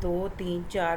2, 3, 4,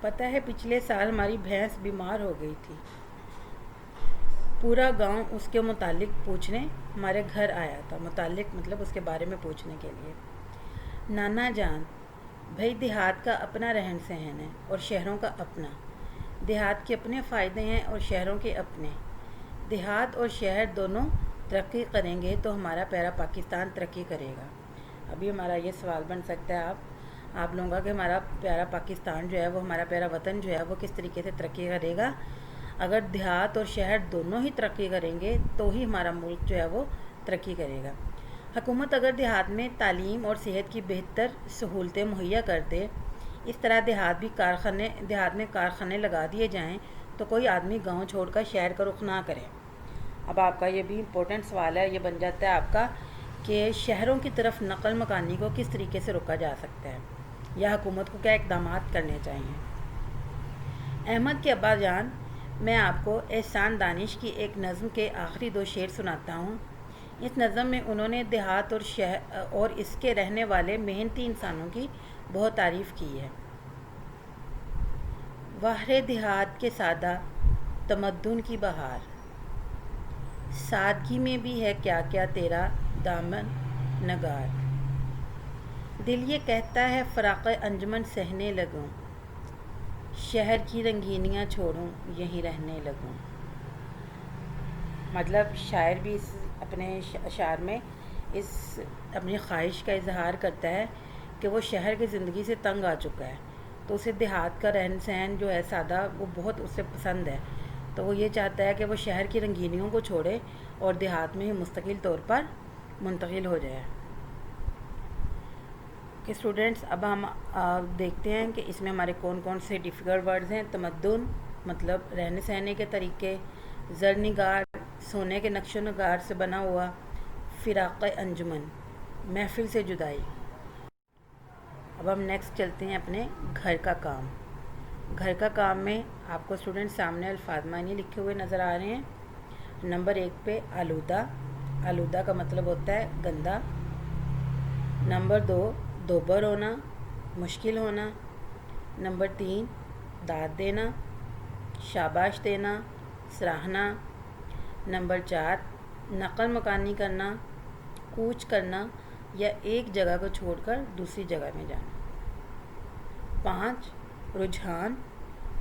پتہ ہے پچھلے سال ہماری بھینس بیمار ہو گئی تھی. پورا گاؤں اس کے متعلق پوچھنے ہمارے گھر آیا تھا. متعلق مطلب اس کے بارے میں پوچھنے کے لیے. نانا جان، بھائی دیہات کا اپنا رہن سہن ہے اور شہروں کا اپنا. دیہات کے اپنے فائدے ہیں اور شہروں کے اپنے. دیہات اور شہر دونوں ترقی کریں گے تو ہمارا پیارا پاکستان ترقی کرے گا. ابھی ہمارا یہ سوال بن سکتا ہے آپ لوگوں کا کہ ہمارا پیارا پاکستان جو ہے وہ ہمارا پیارا وطن جو ہے وہ کس طریقے سے ترقی کرے گا. اگر دیہات اور شہر دونوں ہی ترقی کریں گے تو ہی ہمارا ملک جو ہے وہ ترقی کرے گا. حکومت اگر دیہات میں تعلیم اور صحت کی بہتر سہولتیں مہیا کر دے، اس طرح دیہات میں کارخانے لگا دیے جائیں تو کوئی آدمی گاؤں چھوڑ کر شہر کا رخ نہ کرے. اب آپ کا یہ بھی امپورٹنٹ سوال ہے، یہ بن جاتا ہے آپ کا کہ شہروں کی طرف نقل مکانی کو کس طریقے سے روکا جا سکتا ہے یا حکومت کو کیا اقدامات کرنے چاہئیں. احمد کے ابا جان، میں آپ کو احسان دانش کی ایک نظم کے آخری 2 شعر سناتا ہوں. اس نظم میں انہوں نے دیہات اور اس کے رہنے والے محنتی انسانوں کی بہت تعریف کی ہے. بہر دیہات کے سادہ تمدن کی بہار، سادگی میں بھی ہے کیا کیا تیرا دامن نگار. دل یہ کہتا ہے فراق انجمن سہنے لگوں، شہر کی رنگینیاں چھوڑوں یہیں رہنے لگوں. مطلب شاعر بھی اپنے اشعار میں اس اپنی خواہش کا اظہار کرتا ہے کہ وہ شہر کی زندگی سے تنگ آ چکا ہے، تو اسے دیہات کا رہن سہن جو ہے سادہ وہ بہت اسے پسند ہے. تو وہ یہ چاہتا ہے کہ وہ شہر کی رنگینیوں کو چھوڑے اور دیہات میں ہی مستقل طور پر منتقل ہو جائے. کہ اسٹوڈنٹس اب ہم دیکھتے ہیں کہ اس میں ہمارے کون کون سے ڈیفیکلٹ ورڈز ہیں. تمدن مطلب رہنے سہنے کے طریقے، زرنگار سونے کے نقش و نگار سے بنا ہوا، فراق انجمن محفل سے جدائی. اب ہم نیکسٹ چلتے ہیں اپنے گھر کا کام. گھر کا کام میں آپ کو اسٹوڈنٹ سامنے الفاظ معنی لکھے ہوئے نظر آ رہے ہیں. نمبر 1 پہ آلودہ. آلودہ کا مطلب ہوتا ہے گندا. نمبر 2 دوبر ہونا، مشکل ہونا. نمبر 3 داد دینا، شاباش دینا، سراہنا. نمبر 4 نقل مکانی کرنا، کوچ کرنا یا ایک جگہ کو چھوڑ کر دوسری جگہ میں جانا. 5 رجحان،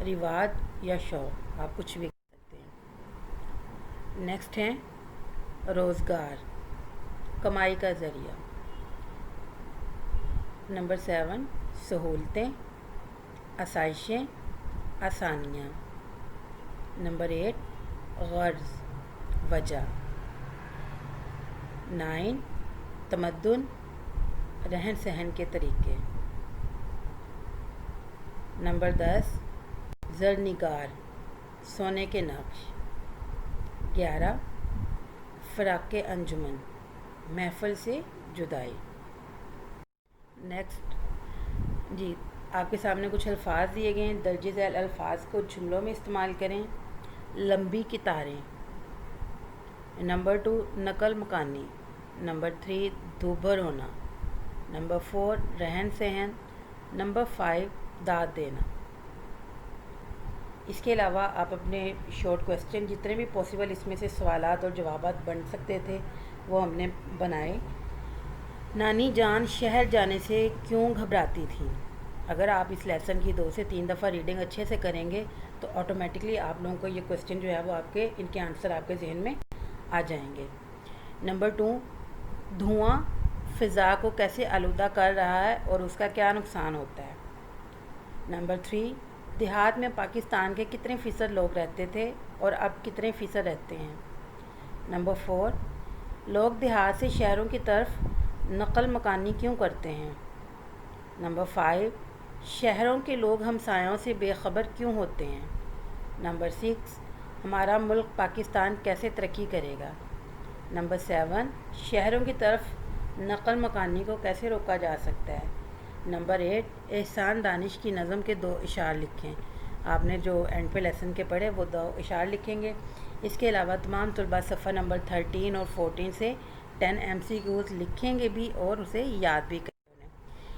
رواج یا شوق، آپ کچھ بھی کر سکتے ہیں. نیکسٹ ہے روزگار، کمائی کا ذریعہ. نمبر 7 سہولتیں، آسائشیں، آسانیاں. نمبر 8 غرض، وجہ. 9 تمدن، رہن سہن کے طریقے. نمبر 10 زرنگار، سونے کے نقش. 11 فراق انجمن، محفل سے جدائی. نیکسٹ جی آپ کے سامنے کچھ الفاظ دیے گئے ہیں. درج ذیل الفاظ کو جملوں میں استعمال کریں. لمبی قطاریں. نمبر 2 نقل مکانی. نمبر 3 دوبھر ہونا. نمبر 4 رہن سہن. نمبر 5 داد دینا. اس کے علاوہ آپ اپنے شارٹ کویسچن جتنے بھی پاسبل اس میں سے سوالات اور جوابات بن سکتے تھے وہ ہم نے بنائے. نانی جان شہر جانے سے کیوں گھبراتی تھی. اگر آپ اس لیسن کی 2 سے 3 دفعہ ریڈنگ اچھے سے کریں گے تو آٹومیٹکلی آپ لوگوں کو یہ کویسچن جو ہے وہ ان کے آنسر آپ کے ذہن میں آ جائیں گے. نمبر 2 دھواں فضا کو کیسے آلودہ کر رہا ہے اور اس کا کیا نقصان ہوتا ہے. نمبر 3 دیہات میں پاکستان کے کتنے فیصد لوگ رہتے تھے اور اب کتنے فیصد رہتے ہیں. نمبر 4 لوگ دیہات سے شہروں کی طرف نقل مکانی کیوں کرتے ہیں. نمبر 5 شہروں کے لوگ ہمسایوں سے بے خبر کیوں ہوتے ہیں. نمبر 6 ہمارا ملک پاکستان کیسے ترقی کرے گا. نمبر 7 شہروں کی طرف نقل مکانی کو کیسے روکا جا سکتا ہے. نمبر 8 احسان دانش کی نظم کے 2 اشعار لکھیں. آپ نے جو اینڈ پہ لیسن کے پڑھے وہ 2 اشعار لکھیں گے. اس کے علاوہ تمام طلباء صفحہ نمبر 13 اور 14 سے 10 MCQs لکھیں گے بھی اور اسے یاد بھی کریں.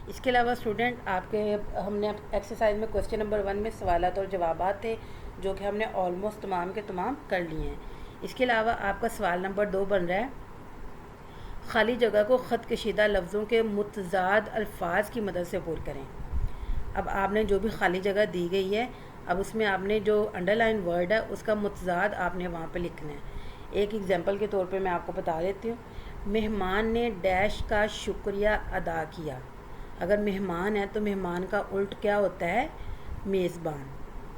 اس کے علاوہ اسٹوڈنٹ آپ کے ہم نے ایکسرسائز میں کویسچن نمبر 1 میں سوالات اور جوابات تھے جو کہ ہم نے آلموسٹ تمام کے تمام کر لیے ہیں. اس کے علاوہ آپ کا سوال نمبر 2 بن رہا ہے خالی جگہ کو خط کشیدہ لفظوں کے متضاد الفاظ کی مدد سے پور کریں. اب آپ نے جو بھی خالی جگہ دی گئی ہے اب اس میں آپ نے جو انڈر لائن ورڈ ہے اس کا متضاد آپ نے وہاں پہ لکھنا ہے. ایک ایگزامپل کے طور پہ میں آپ کو بتا دیتی ہوں. مہمان نے ڈیش کا شکریہ ادا کیا. اگر مہمان ہے تو مہمان کا الٹ کیا ہوتا ہے؟ میزبان.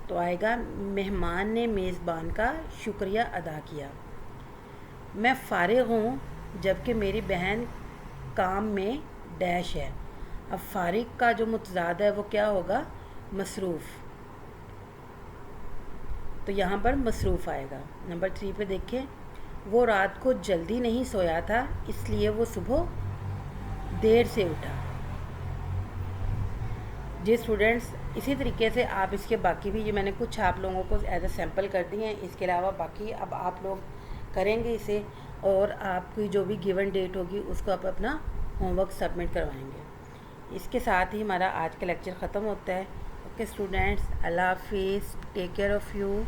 تو آئے گا مہمان نے میزبان کا شکریہ ادا کیا. میں فارغ ہوں جبکہ میری بہن کام میں ڈیش ہے. اب فارغ کا جو متضاد ہے وہ کیا ہوگا؟ مصروف. تو یہاں پر مصروف آئے گا. نمبر 3 پہ دیکھیں وہ رات کو جلدی نہیں سویا تھا اس لیے وہ صبح دیر سے اٹھا. جی اسٹوڈنٹس اسی طریقے سے آپ اس کے باقی بھی یہ میں نے کچھ آپ لوگوں کو ایز اے سیمپل کر دی ہیں. اس کے علاوہ باقی اب آپ لوگ کریں گے اسے اور آپ کی جو بھی گیون ڈیٹ ہوگی اس کو آپ اپنا ہوم ورک سبمٹ کروائیں گے. اس کے ساتھ ہی ہمارا آج کا لیکچر ختم ہوتا ہے. اوکے اسٹوڈنٹس, اللہ حافظ, ٹیک کیئر آف یو.